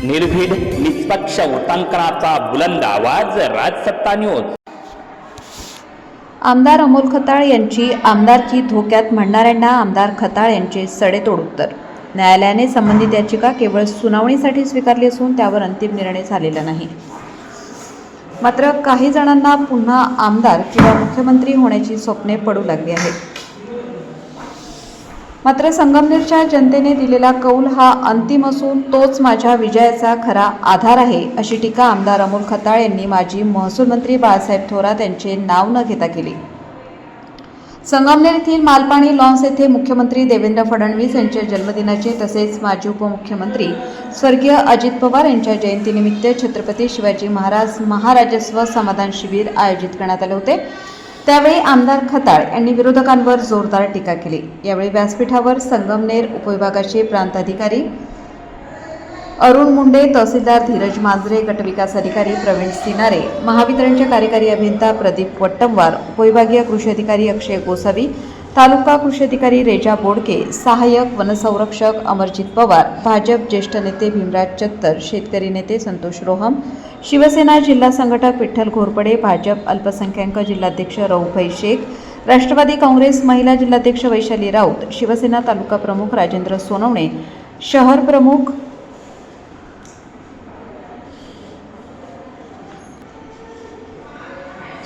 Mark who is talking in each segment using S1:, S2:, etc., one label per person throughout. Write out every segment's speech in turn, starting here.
S1: निर्भीड निष्पक्ष वृत्तांकनाचा बुलंद आवाज, राजसत्ता न्यूज।
S2: आमदार अमोल खताळ यांची आमदारकी धोक्यात म्हणणाऱ्यांना आमदार खताळ यांचे सडेतोड उत्तर। न्यायालयाने संबंधित याचिका केवळ सुनावणीसाठी स्वीकारली असून त्यावर अंतिम निर्णय झालेला नाही। मात्र काही जणांना पुन्हा आमदार किंवा मुख्यमंत्री होण्याची स्वप्ने पडू लागली आहेत। मात्र संगमनेरच्या जनतेने दिलेला कौल हा अंतिम असून तोच माझ्या विजयाचा खरा आधार आहे, अशी टीका आमदार अमोल खताळ यांनी माजी महसूल मंत्री बाळासाहेब थोरात यांचे नाव न घेता केली। संगमनेर येथील मालपाणी लॉन्स येथे मुख्यमंत्री देवेंद्र फडणवीस यांच्या जन्मदिनाचे तसेच माजी उपमुख्यमंत्री स्वर्गीय अजित पवार यांच्या जयंतीनिमित्त छत्रपती शिवाजी महाराज महाराजस्व समाधान शिबिर आयोजित करण्यात आले होते। त्यावेळी आमदार खताळ यांनी विरोधकांवर जोरदार टीका केली। यावेळी व्यासपीठावर संगमनेर उपविभागाचे प्रांताधिकारी अरुण मुंडे, तहसीलदार धीरज मांजरे, गटविकास अधिकारी प्रवीण सिनारे, महावितरणचे कार्यकारी अभियंता प्रदीप वट्टमवार, उपविभागीय कृषी अधिकारी अक्षय गोसावी, तालुका कृषी अधिकारी रेजा बोडके, सहाय्यक वनसंरक्षक अमरजित पवार, भाजप ज्येष्ठ नेते भीमराज चत्तर, शेतकरी नेते संतोष रोहम, शिवसेना जिल्हा संघटक विठ्ठल घोरपडे, भाजप अल्पसंख्याक जिल्हाध्यक्ष रऊफई शेख, राष्ट्रवादी काँग्रेस महिला जिल्हाध्यक्ष वैशाली राऊत, शिवसेना तालुका प्रमुख राजेंद्र सोनवणे, शहर प्रमुख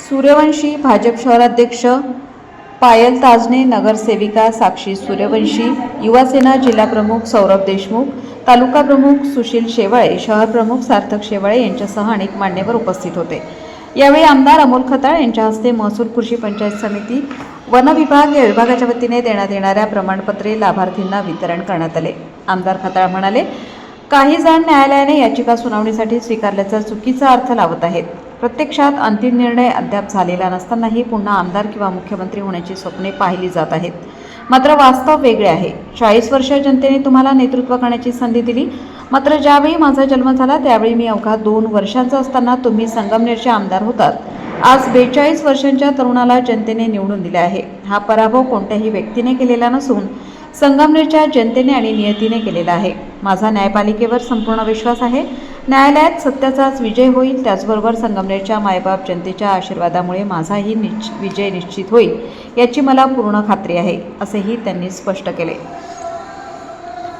S2: सूर्यवंशी, भाजप शहराध्यक्ष पायल ताजने, नगरसेविका साक्षी सूर्यवंशी, युवासेना जिल्हा प्रमुख सौरभ देशमुख, तालुका प्रमुख सुशील शेवाळे, शहर प्रमुख सार्थक शेवाळे यांच्यासह अनेक मान्यवर उपस्थित होते। यावेळी आमदार अमोल खताळ यांच्या हस्ते महसूल कृषी पंचायत समिती वन विभाग या विभागाच्या वतीने देण्यात येणाऱ्या प्रमाणपत्रे लाभार्थींना वितरण करण्यात आले। आमदार खताळ म्हणाले, काही जण न्यायालयाने याचिका सुनावणीसाठी स्वीकारल्याचा चुकीचा अर्थ लावत आहेत। प्रत्यक्षात अंतिम निर्णय अद्याप झालेला नसतानाही पुन्हा आमदार किंवा मुख्यमंत्री होण्याची स्वप्ने पाहिली जात आहेत। मात्र वास्तव वेगळे आहे। 40 वर्ष जनतेने तुम्हाला नेतृत्व करण्याची संधी दिली, मात्र ज्यावेळी माझा जन्म झाला त्यावेळी मी अवघा 2 वर्षांचा असताना तुम्ही संगमनेरचे आमदार होतात। आज 42 वर्षांच्या तरुणाला जनतेने निवडून दिले आहे। हा पराभव कोणत्याही व्यक्तीने केलेला नसून संगमनेरच्या जनतेने आणि नियतीने केलेला आहे। माझा न्यायपालिकेवर संपूर्ण विश्वास आहे। न्यायालयात सत्याचाच विजय होईल, त्याचबरोबर संगमनेरच्या मायबाप जनतेच्या आशीर्वादामुळे माझाही विजय निश्चित होईल याची मला पूर्ण खात्री आहे, असेही त्यांनी स्पष्ट केले।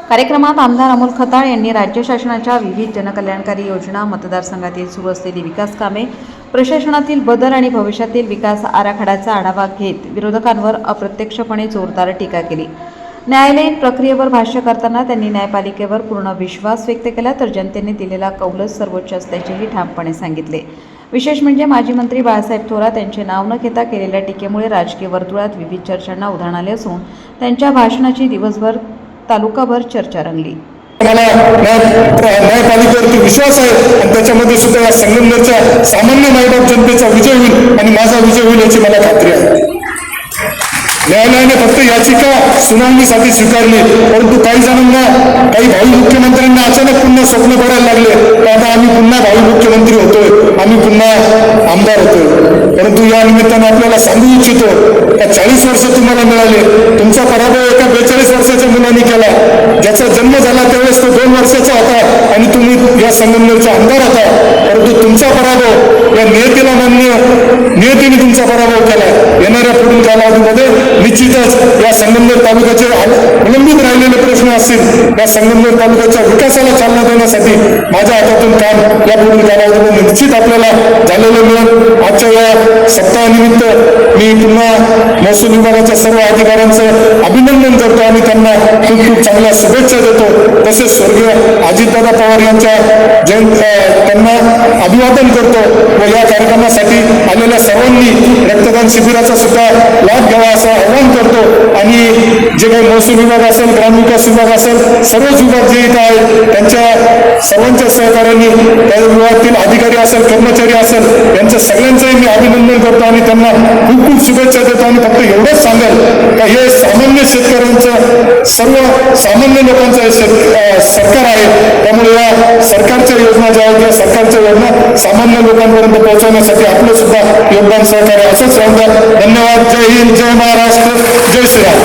S2: कार्यक्रमात आमदार अमोल खताळ यांनी राज्य शासनाच्या विविध जनकल्याणकारी योजना, मतदारसंघातील सुरू असलेली विकास कामे, प्रशासनातील बदल आणि भविष्यातील विकास आराखड्याचा आढावा घेत विरोधकांवर अप्रत्यक्षपणे जोरदार टीका केली। न्यायालयीन प्रक्रियेवर भाष्य करताना त्यांनी न्यायपालिकेवर पूर्ण विश्वास व्यक्त केला, तर जनतेने दिलेला कौलच सर्वोच्च असल्याचेही ठामपणे सांगितले। विशेष म्हणजे माजी मंत्री बाळासाहेब थोरात यांचे नाव न घेता केलेल्या टीकेमुळे राजकीय वर्तुळात विविध चर्चांना उधाण आले असून त्यांच्या भाषणाची दिवसभर तालुकाभर चर्चा रंगली।
S3: मला न्यायपालिकेवरती विश्वास आहे आणि त्याच्यामध्ये सुद्धा या संगमनेरच्या सामान्य मायबाप जनतेचा विजय होईल आणि माझा विजय होईल याची मला खात्री आहे। न्यायालयाने फक्त याचिका सुनावणीसाठी स्वीकारली, परंतु काही जणांना, काही भावी मुख्यमंत्र्यांना अचानक पुन्हा स्वप्न पडायला लागले, आता आम्ही पुन्हा भावी मुख्यमंत्री होतोय, आम्ही पुन्हा आमदार होतोय। परंतु या निमित्तानं आपल्याला सांगू इच्छितो का 40 वर्ष तुम्हाला मिळाले, तुमचा पराभव एका 42 वर्षाच्या मुलाने केला, ज्याचा जन्म झाला त्यावेळेस तो 2 वर्षाचा होता आणि तुम्ही या संगमनेरचे आमदार होता। परंतु तुमचा पराभव या नियतीला मान्य, नियतीने तुमचा पराभव केला। येणाऱ्या पुढील कालावधीमध्ये निश्चितच या संगमनेर तालुक्याचे विलंबित राहिलेले प्रश्न असतील, या संगमनेर तालुक्याच्या विकासाला चालना देण्यासाठी माझ्या हातातून काम या पुढील कालावधीमध्ये निश्चित आपल्याला झालेलं मिळेल। आजच्या या सप्ताहानिमित्त मी पुन्हा महसूल विभागाच्या सर्व अधिकाऱ्यांचं अभिनंदन करतो आणि त्यांना खूप खूप चांगल्या शुभेच्छा देतो। तसेच स्वर्गीय अजितदादा पवार यांच्या त्यांना अभिवादन करतो व या कार्यक्रमासाठी आलेल्या सर्वांनी रक्तदान शिबिराचा सुद्धा लाभ घ्यावा असं आवाहन करतो। आणि जे काही महसूल विभाग असेल, ग्रामविकास विभाग असेल, सर्वच विभाग जे इथं आहेत त्यांच्या सर्वांच्या सहकार्याने, त्या विभागातील अधिकारी असेल, कर्मचारी असेल, यांच्या सगळ्यांचंही मी अभिनंदन करतो आणि त्यांना खूप खूप शुभेच्छा देतो। आणि फक्त एवढंच सांगेल का हे सामान्य शेतकऱ्यांचं, सर्व सामान्य लोकांचं सरकार आहे, त्यामुळे या सरकारच्या योजना ज्या आहेत, या सरकारच्या योजना सामान्य लोकांपर्यंत पोहोचवण्यासाठी आपलं सुद्धा योगदान सहकार्य असंच राहू द्या। धन्यवाद। जय हिंद, जय महाराष्ट्र, जय श्रीराम।